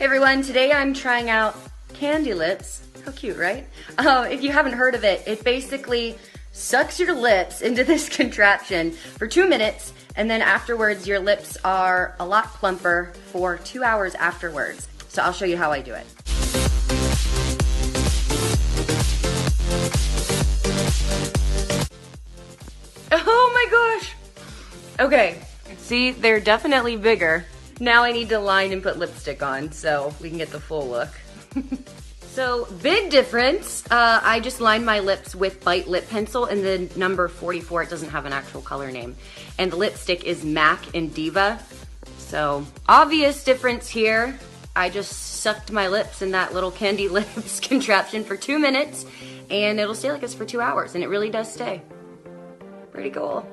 Hey everyone, today I'm trying out CandyLipz. How cute, right? If you haven't heard of it, it basically sucks your lips into this contraption for 2 minutes, and then afterwards your lips are a lot plumper for 2 hours afterwards. So I'll show you how I do it. Oh my gosh! Okay, see, they're definitely bigger. Now I need to line and put lipstick on so we can get the full look. So, big difference. I just lined my lips with Bite Lip Pencil in the number 44. It doesn't have an actual color name. And the lipstick is MAC and Diva. So, obvious difference here. I just sucked my lips in that little CandyLipz contraption for 2 minutes, and it'll stay like this for 2 hours, and it really does stay. Pretty cool.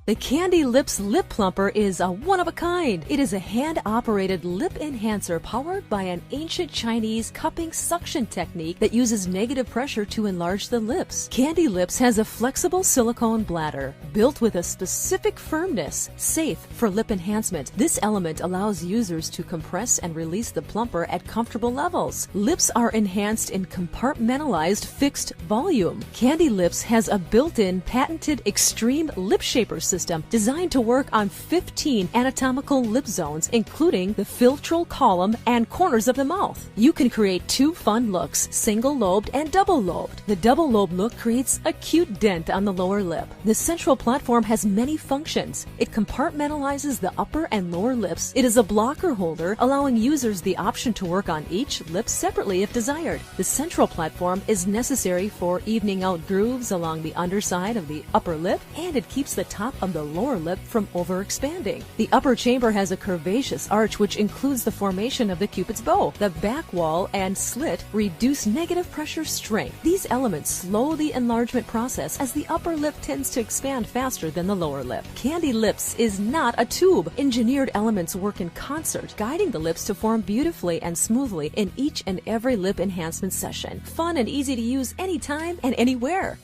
The CandyLipz Lip Plumper is a one-of-a-kind. It is a hand-operated lip enhancer powered by an ancient Chinese cupping suction technique that uses negative pressure to enlarge the lips. CandyLipz has a flexible silicone bladder built with a specific firmness, safe for lip enhancement. This element allows users to compress and release the plumper at comfortable levels. Lips are enhanced in compartmentalized fixed volume. CandyLipz has a built-in patented extreme lip shaper system designed to work on 15 anatomical lip zones, including the philtral column and corners of the mouth. You can create 2 fun looks, single-lobed and double-lobed. The double-lobed look creates a cute dent on the lower lip. The central platform has many functions. It compartmentalizes the upper and lower lips. It is a blocker holder, allowing users the option to work on each lip separately if desired. The central platform is necessary for evening out grooves along the underside of the upper lip, and it keeps the top of the lower lip from overexpanding. The upper chamber has a curvaceous arch which includes the formation of the Cupid's bow. The back wall and slit reduce negative pressure strength. These elements slow the enlargement process as the upper lip tends to expand faster than the lower lip. CandyLipz is not a tube. Engineered elements work in concert, guiding the lips to form beautifully and smoothly in each and every lip enhancement session. Fun and easy to use anytime and anywhere.